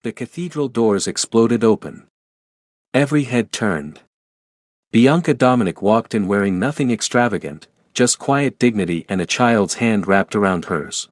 The cathedral doors exploded open. Every head turned. Bianca Dominic walked in wearing nothing extravagant, just quiet dignity and a child's hand wrapped around hers.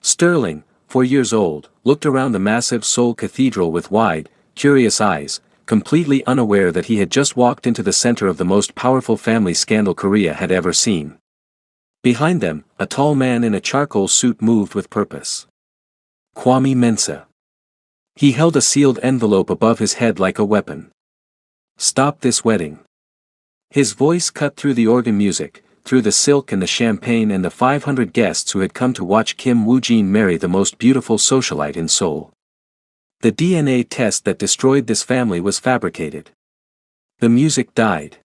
Sterling, 4 years old, looked around the massive Seoul cathedral with wide, curious eyes, completely unaware that he had just walked into the center of the most powerful family scandal Korea had ever seen. Behind them, a tall man in a charcoal suit moved with purpose. Kwame Mensah. He held a sealed envelope above his head like a weapon. "Stop this wedding." His voice cut through the organ music, through the silk and the champagne and the 500 guests who had come to watch Kim Woo-jin marry the most beautiful socialite in Seoul. The DNA test that destroyed this family was fabricated. The music died.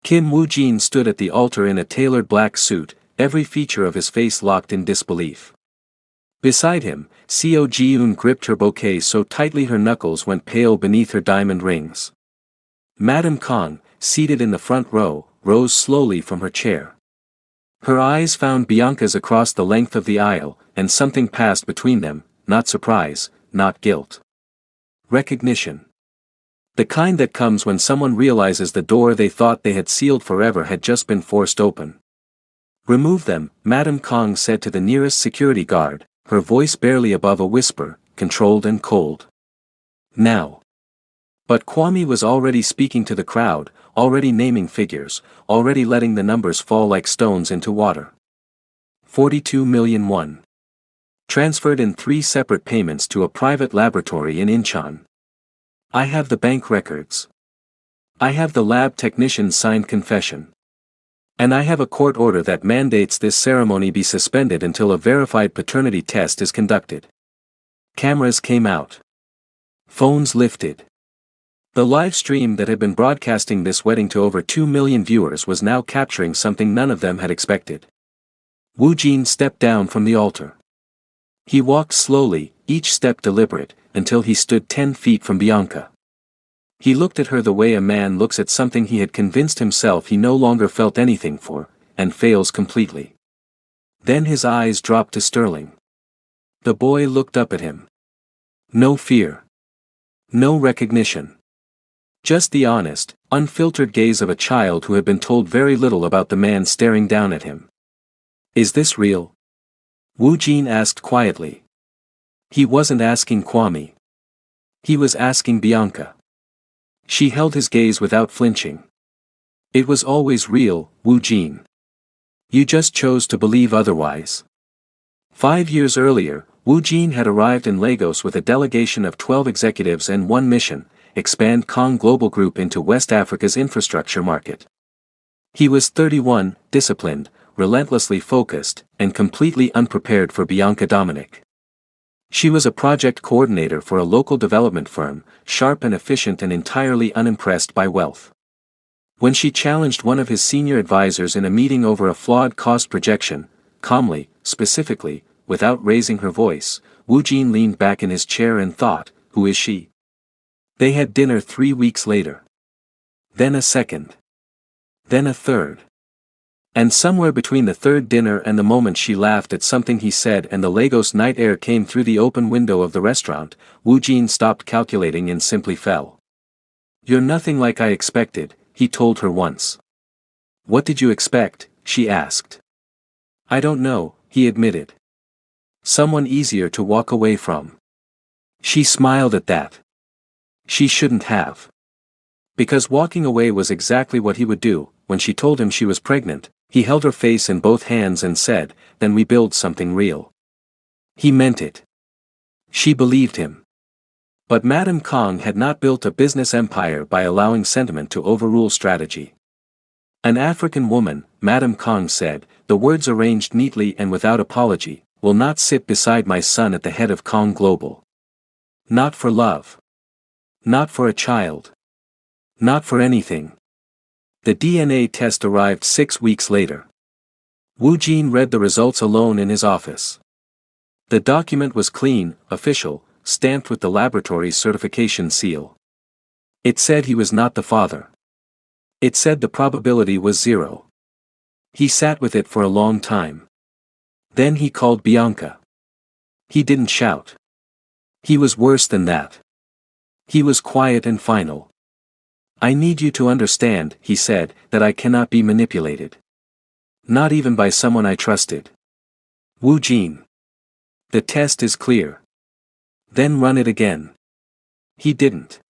Kim Woo-jin stood at the altar in a tailored black suit, every feature of his face locked in disbelief. Beside him, Seo Ji-eun gripped her bouquet so tightly her knuckles went pale beneath her diamond rings. Madame Kang, seated in the front row, rose slowly from her chair. Her eyes found Bianca's across the length of the aisle, and something passed between them, not surprise, not guilt. Recognition. The kind that comes when someone realizes the door they thought they had sealed forever had just been forced open. "Remove them," Madame Kang said to the nearest security guard, her voice barely above a whisper, controlled and cold. "Now." But Kwame was already speaking to the crowd, already naming figures, already letting the numbers fall like stones into water. 42 million won. Transferred in 3 separate payments to a private laboratory in Incheon. I have the bank records. I have the lab technician's signed confession. And I have a court order that mandates this ceremony be suspended until a verified paternity test is conducted. Cameras came out. Phones lifted. The live stream that had been broadcasting this wedding to over 2 million viewers was now capturing something none of them had expected. Woo-jin stepped down from the altar. He walked slowly, each step deliberate, until he stood 10 feet from Bianca. He looked at her the way a man looks at something he had convinced himself he no longer felt anything for, and fails completely. Then his eyes dropped to Sterling. The boy looked up at him. No fear. No recognition. Just the honest, unfiltered gaze of a child who had been told very little about the man staring down at him. "Is this real?" Woo-jin asked quietly. He wasn't asking Kwame. He was asking Bianca. She held his gaze without flinching. "It was always real, Woo-jin. You just chose to believe otherwise." 5 years earlier, Woo-jin had arrived in Lagos with a delegation of 12 executives and one mission: expand Kong Global Group into West Africa's infrastructure market. He was 31, disciplined, relentlessly focused, and completely unprepared for Bianca Dominic. She was a project coordinator for a local development firm, sharp and efficient and entirely unimpressed by wealth. When she challenged one of his senior advisors in a meeting over a flawed cost projection, calmly, specifically, without raising her voice, Woo-jin leaned back in his chair and thought, "Who is she?" They had dinner 3 weeks later. Then a second. Then a third. And somewhere between the third dinner and the moment she laughed at something he said and the Lagos night air came through the open window of the restaurant, Woo-jin stopped calculating and simply fell. "You're nothing like I expected," he told her once. "What did you expect?" she asked. "I don't know," he admitted. "Someone easier to walk away from." She smiled at that. She shouldn't have. Because walking away was exactly what he would do. When she told him she was pregnant, he held her face in both hands and said, "Then we build something real." He meant it. She believed him. But Madame Kang had not built a business empire by allowing sentiment to overrule strategy. "An African woman," Madame Kang said, the words arranged neatly and without apology, "will not sit beside my son at the head of Kong Global. Not for love. Not for a child. Not for anything." The DNA test arrived 6 weeks later. Woo-jin read the results alone in his office. The document was clean, official, stamped with the laboratory's certification seal. It said he was not the father. It said the probability was 0. He sat with it for a long time. Then he called Bianca. He didn't shout. He was worse than that. He was quiet and final. I need you to understand, he said, that I cannot be manipulated. Not even by someone I trusted. Wu Jin. The test is clear. Then run it again. He didn't.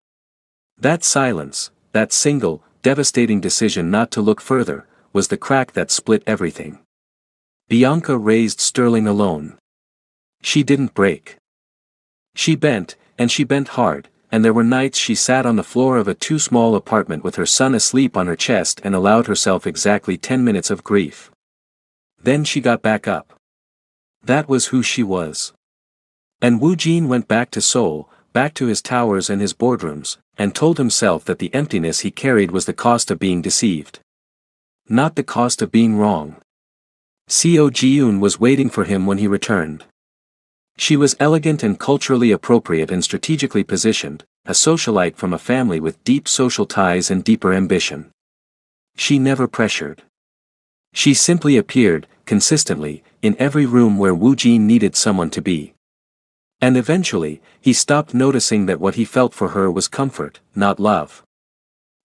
That silence, that single, devastating decision not to look further, was the crack that split everything. Bianca raised Sterling alone. She didn't break. She bent, and she bent hard, and there were nights she sat on the floor of a too small apartment with her son asleep on her chest and allowed herself exactly 10 minutes of grief. Then she got back up. That was who she was. And Wu Jin went back to Seoul, back to his towers and his boardrooms, and told himself that the emptiness he carried was the cost of being deceived. Not the cost of being wrong. Seo Ji-eun was waiting for him when he returned. She was elegant and culturally appropriate and strategically positioned, a socialite from a family with deep social ties and deeper ambition. She never pressured. She simply appeared, consistently, in every room where Wu Jin needed someone to be. And eventually, he stopped noticing that what he felt for her was comfort, not love.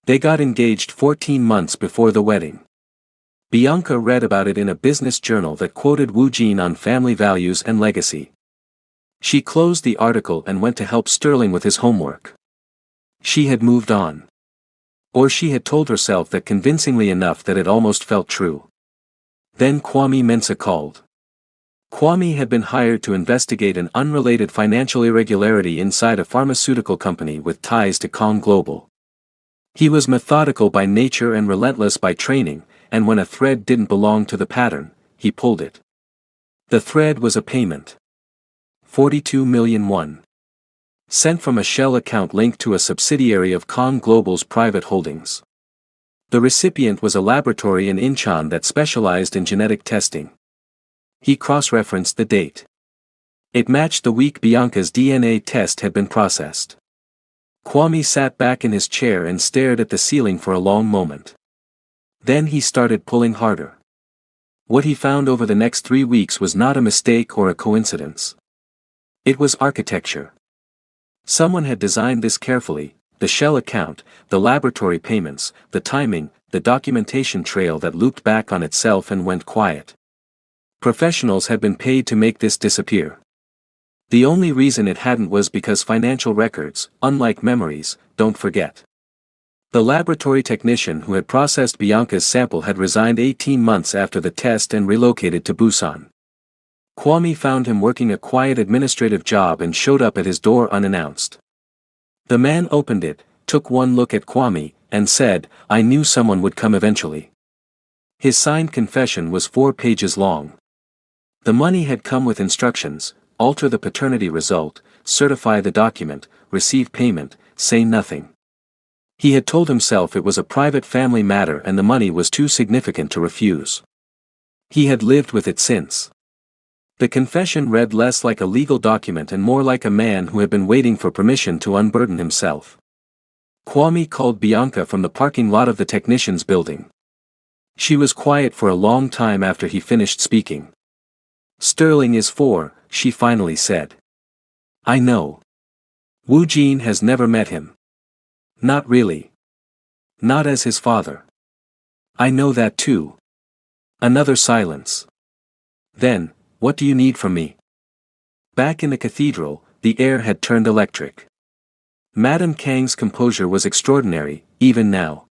They got engaged 14 months before the wedding. Bianca read about it in a business journal that quoted Wu Jin on family values and legacy. She closed the article and went to help Sterling with his homework. She had moved on. Or she had told herself that convincingly enough that it almost felt true. Then Kwame Mensah called. Kwame had been hired to investigate an unrelated financial irregularity inside a pharmaceutical company with ties to Kong Global. He was methodical by nature and relentless by training, and when a thread didn't belong to the pattern, he pulled it. The thread was a payment. 42 million won. Sent from a shell account linked to a subsidiary of Kong Global's private holdings. The recipient was a laboratory in Incheon that specialized in genetic testing. He cross-referenced the date. It matched the week Bianca's DNA test had been processed. Kwame sat back in his chair and stared at the ceiling for a long moment. Then he started pulling harder. What he found over the next 3 weeks was not a mistake or a coincidence. It was architecture. Someone had designed this carefully: the shell account, the laboratory payments, the timing, the documentation trail that looped back on itself and went quiet. Professionals had been paid to make this disappear. The only reason it hadn't was because financial records, unlike memories, don't forget. The laboratory technician who had processed Bianca's sample had resigned 18 months after the test and relocated to Busan. Kwame found him working a quiet administrative job and showed up at his door unannounced. The man opened it, took one look at Kwame, and said, "I knew someone would come eventually." His signed confession was 4 pages long. The money had come with instructions: alter the paternity result, certify the document, receive payment, say nothing. He had told himself it was a private family matter and the money was too significant to refuse. He had lived with it since. The confession read less like a legal document and more like a man who had been waiting for permission to unburden himself. Kwame called Bianca from the parking lot of the technician's building. She was quiet for a long time after he finished speaking. "Sterling is 4, she finally said. "I know. Wu Jin has never met him." "Not really. Not as his father." "I know that too." Another silence. Then, "What do you need from me?" Back in the cathedral, the air had turned electric. Madame Kang's composure was extraordinary, even now.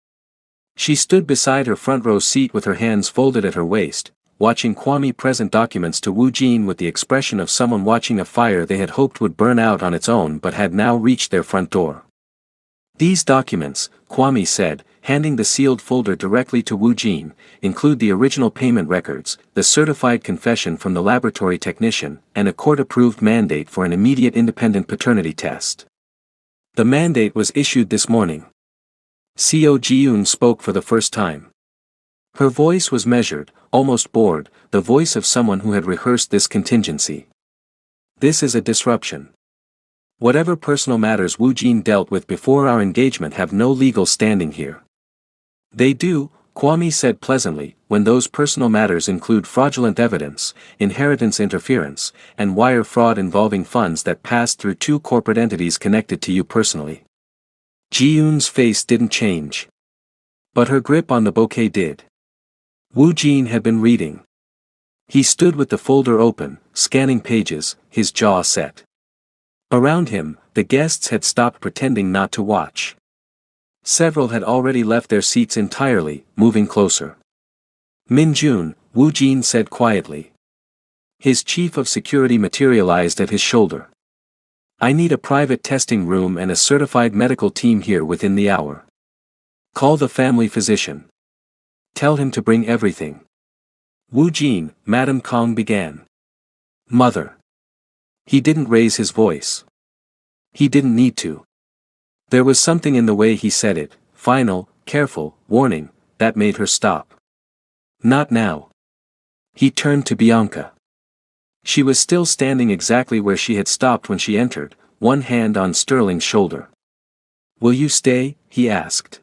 She stood beside her front row seat with her hands folded at her waist, watching Kwame present documents to Wu Jin with the expression of someone watching a fire they had hoped would burn out on its own but had now reached their front door. "These documents," Kwame said, handing the sealed folder directly to Wu Jin, "include the original payment records, the certified confession from the laboratory technician, and a court-approved mandate for an immediate independent paternity test." The mandate was issued this morning. Seo Ji-eun spoke for the first time. Her voice was measured, almost bored, the voice of someone who had rehearsed this contingency. "This is a disruption. Whatever personal matters Wu Jin dealt with before our engagement have no legal standing here. They do, Kwame said pleasantly, when those personal matters include fraudulent evidence, inheritance interference, and wire fraud involving funds that passed through two corporate entities connected to you personally. Ji-yoon's face didn't change. But her grip on the bouquet did. Woo Jin had been reading. He stood with the folder open, scanning pages, his jaw set. Around him, the guests had stopped pretending not to watch. Several had already left their seats entirely, moving closer. Min-jun, Woo Jin said quietly. His chief of security materialized at his shoulder. I need a private testing room and a certified medical team here within the hour. Call the family physician. Tell him to bring everything. Woo Jin, Madam Kong began. Mother. He didn't raise his voice. He didn't need to. There was something in the way he said it, final, careful, warning, that made her stop. Not now. He turned to Bianca. She was still standing exactly where she had stopped when she entered, one hand on Sterling's shoulder. Will you stay? He asked.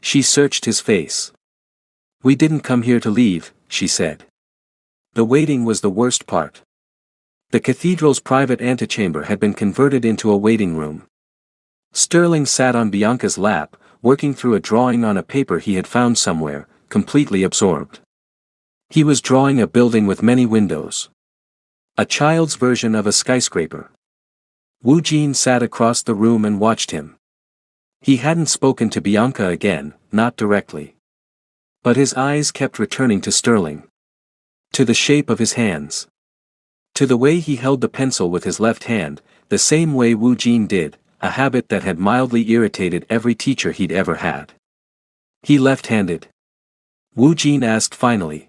She searched his face. We didn't come here to leave, she said. The waiting was the worst part. The cathedral's private antechamber had been converted into a waiting room. Sterling sat on Bianca's lap, working through a drawing on a paper he had found somewhere, completely absorbed. He was drawing a building with many windows. A child's version of a skyscraper. Woo Jin sat across the room and watched him. He hadn't spoken to Bianca again, not directly. But his eyes kept returning to Sterling. To the shape of his hands. To the way he held the pencil with his left hand, the same way Woo Jin did, a habit that had mildly irritated every teacher he'd ever had. He left-handed? Woo Jin asked finally.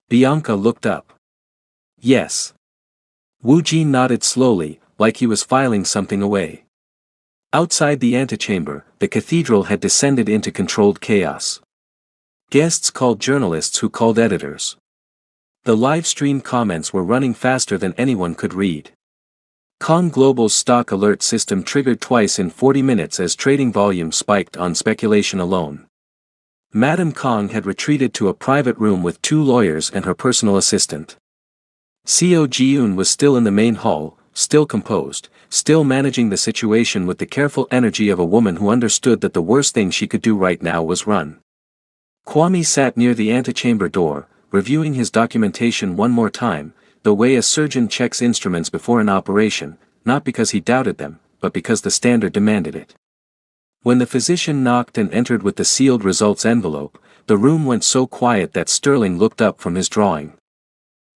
Bianca looked up. Yes. Woo Jin nodded slowly, like he was filing something away. Outside the antechamber, the cathedral had descended into controlled chaos. Guests called journalists who called editors. The live-stream comments were running faster than anyone could read. Kong Global's stock alert system triggered twice in 40 minutes as trading volume spiked on speculation alone. Madam Kong had retreated to a private room with 2 lawyers and her personal assistant. Co Ji-yoon was still in the main hall, still composed, still managing the situation with the careful energy of a woman who understood that the worst thing she could do right now was run. Kwame sat near the antechamber door, reviewing his documentation one more time, the way a surgeon checks instruments before an operation, not because he doubted them, but because the standard demanded it. When the physician knocked and entered with the sealed results envelope, the room went so quiet that Sterling looked up from his drawing.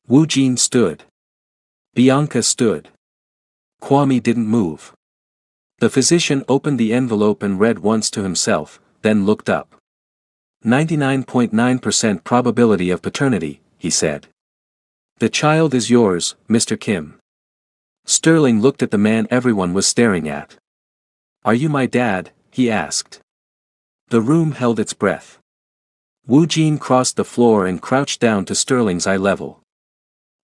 Woo Jin stood. Bianca stood. Kwame didn't move. The physician opened the envelope and read once to himself, then looked up. 99.9% probability of paternity, he said. The child is yours, Mr. Kim. Sterling looked at the man everyone was staring at. Are you my dad? He asked. The room held its breath. Woo Jin crossed the floor and crouched down to Sterling's eye level.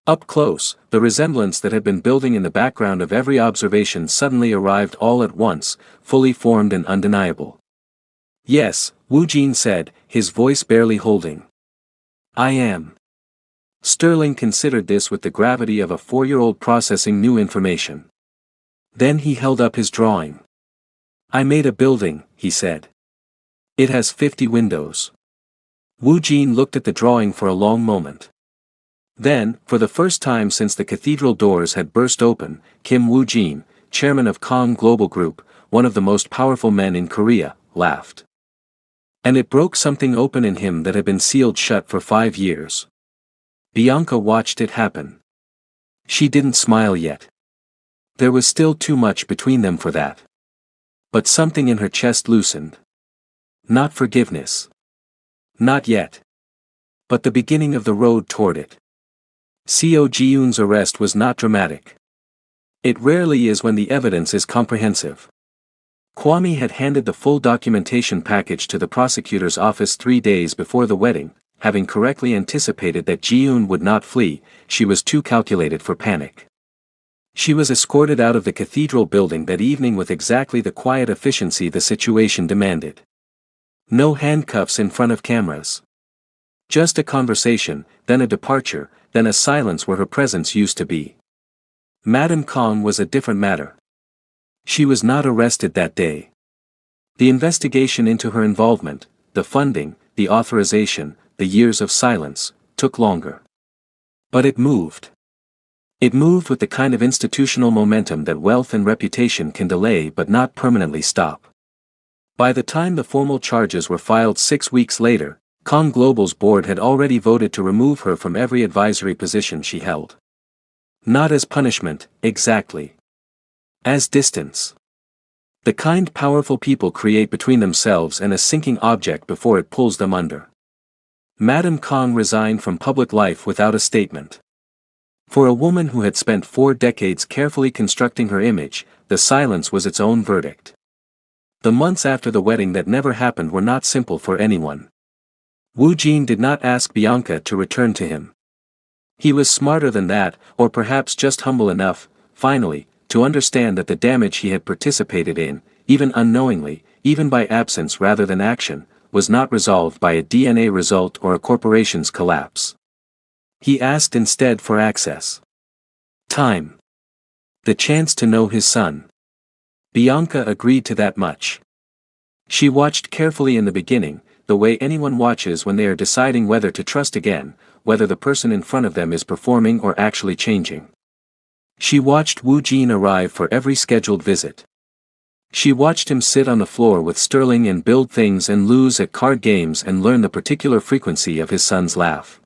Up close, the resemblance that had been building in the background of every observation suddenly arrived all at once, fully formed and undeniable. Yes, Woo Jin said, his voice barely holding. I am. Sterling considered this with the gravity of a 4-year-old processing new information. Then he held up his drawing. I made a building, he said. It has 50 windows. Woo Jin looked at the drawing for a long moment. Then, for the first time since the cathedral doors had burst open, Kim Woo Jin, chairman of Kong Global Group, one of the most powerful men in Korea, laughed. And it broke something open in him that had been sealed shut for 5 years. Bianca watched it happen. She didn't smile yet. There was still too much between them for that. But something in her chest loosened. Not forgiveness. Not yet. But the beginning of the road toward it. Co Ji-yoon's arrest was not dramatic. It rarely is when the evidence is comprehensive. Kwame had handed the full documentation package to the prosecutor's office 3 days before the wedding, having correctly anticipated that Ji-yoon would not flee. She was too calculated for panic. She was escorted out of the cathedral building that evening with exactly the quiet efficiency the situation demanded. No handcuffs in front of cameras. Just a conversation, then a departure, then a silence where her presence used to be. Madame Kong was a different matter. She was not arrested that day. The investigation into her involvement, the funding, the authorization, the years of silence, took longer. But it moved. It moved with the kind of institutional momentum that wealth and reputation can delay but not permanently stop. By the time the formal charges were filed 6 weeks later, Kong Global's board had already voted to remove her from every advisory position she held. Not as punishment, exactly. As distance. The kind powerful people create between themselves and a sinking object before it pulls them under. Madame Kong resigned from public life without a statement. For a woman who had spent 4 decades carefully constructing her image, the silence was its own verdict. The months after the wedding that never happened were not simple for anyone. Wu Jin did not ask Bianca to return to him. He was smarter than that, or perhaps just humble enough, finally, to understand that the damage he had participated in, even unknowingly, even by absence rather than action, was not resolved by a DNA result or a corporation's collapse. He asked instead for access. Time. The chance to know his son. Bianca agreed to that much. She watched carefully in the beginning, the way anyone watches when they are deciding whether to trust again, whether the person in front of them is performing or actually changing. She watched Wu Jin arrive for every scheduled visit. She watched him sit on the floor with Sterling and build things and lose at card games and learn the particular frequency of his son's laugh.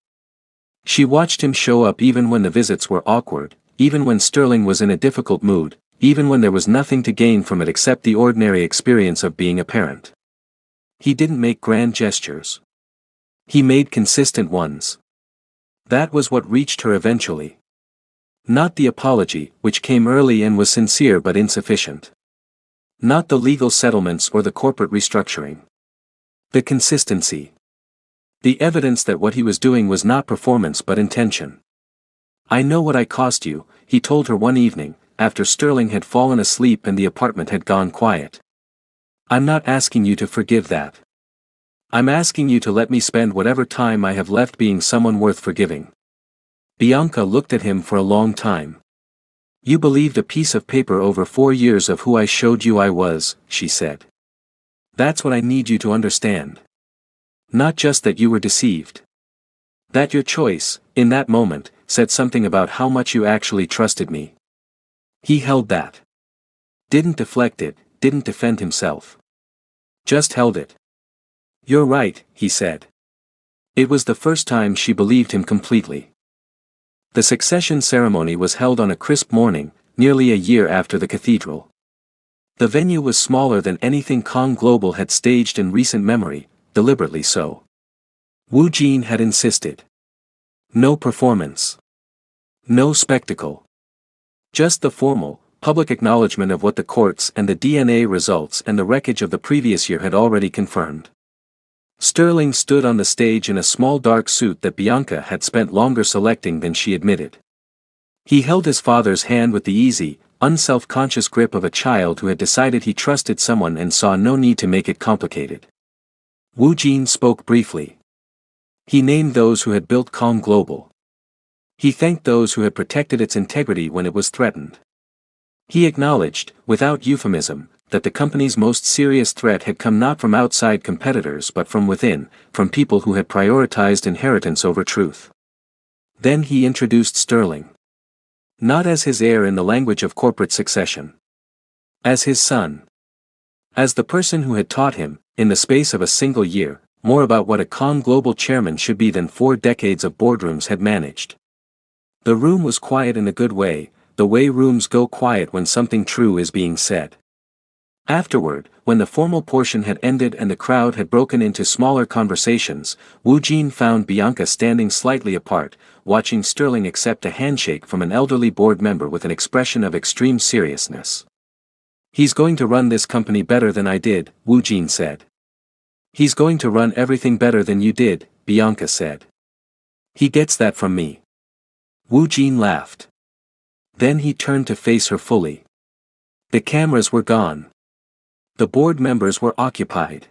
She watched him show up even when the visits were awkward, even when Sterling was in a difficult mood, even when there was nothing to gain from it except the ordinary experience of being a parent. He didn't make grand gestures. He made consistent ones. That was what reached her eventually. Not the apology, which came early and was sincere but insufficient. Not the legal settlements or the corporate restructuring. The consistency. The evidence that what he was doing was not performance but intention. "I know what I cost you," he told her one evening, after Sterling had fallen asleep and the apartment had gone quiet. "I'm not asking you to forgive that. I'm asking you to let me spend whatever time I have left being someone worth forgiving." Bianca looked at him for a long time. "You believed a piece of paper over 4 years of who I showed you I was," she said. "That's what I need you to understand. Not just that you were deceived. That your choice, in that moment, said something about how much you actually trusted me." He held that. Didn't deflect it, didn't defend himself. Just held it. "You're right," he said. It was the first time she believed him completely. The succession ceremony was held on a crisp morning, nearly a year after the cathedral. The venue was smaller than anything Kong Global had staged in recent memory, deliberately so. Wu Jin had insisted. No performance. No spectacle. Just the formal, public acknowledgement of what the courts and the DNA results and the wreckage of the previous year had already confirmed. Sterling stood on the stage in a small dark suit that Bianca had spent longer selecting than she admitted. He held his father's hand with the easy, unself-conscious grip of a child who had decided he trusted someone and saw no need to make it complicated. Wu Jin spoke briefly. He named those who had built Kong Global. He thanked those who had protected its integrity when it was threatened. He acknowledged, without euphemism, that the company's most serious threat had come not from outside competitors but from within, from people who had prioritized inheritance over truth. Then he introduced Sterling. Not as his heir in the language of corporate succession. As his son. As the person who had taught him, in the space of a single year, more about what a Kong Global chairman should be than 4 decades of boardrooms had managed. The room was quiet in a good way, the way rooms go quiet when something true is being said. Afterward, when the formal portion had ended and the crowd had broken into smaller conversations, Wu Jin found Bianca standing slightly apart, watching Sterling accept a handshake from an elderly board member with an expression of extreme seriousness. "He's going to run this company better than I did," Wu Jin said. "He's going to run everything better than you did," Bianca said. "He gets that from me." Wu Jin laughed. Then he turned to face her fully. The cameras were gone. The board members were occupied.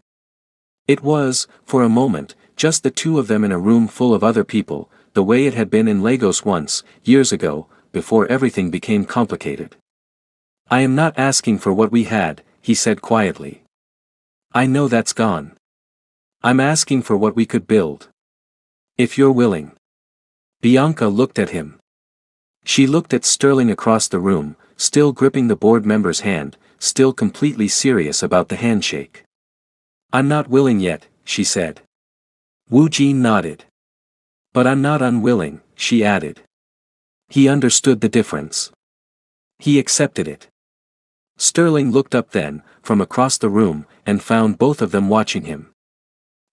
It was, for a moment, just the two of them in a room full of other people, the way it had been in Lagos once, years ago, before everything became complicated. I am not asking for what we had, he said quietly. I know that's gone. I'm asking for what we could build. If you're willing. Bianca looked at him. She looked at Sterling across the room, still gripping the board member's hand, still completely serious about the handshake. I'm not willing yet, she said. Wu Jin nodded. But I'm not unwilling, she added. He understood the difference. He accepted it. Sterling looked up then, from across the room, and found both of them watching him.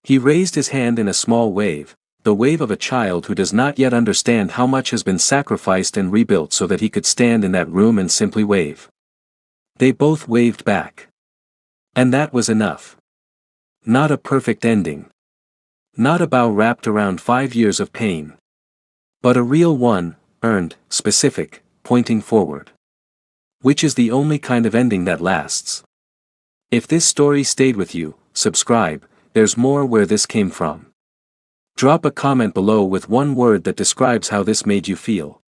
He raised his hand in a small wave, the wave of a child who does not yet understand how much has been sacrificed and rebuilt so that he could stand in that room and simply wave. They both waved back. And that was enough. Not a perfect ending. Not a bow wrapped around 5 years of pain. But a real one, earned, specific, pointing forward. Which is the only kind of ending that lasts. If this story stayed with you, subscribe, there's more where this came from. Drop a comment below with one word that describes how this made you feel.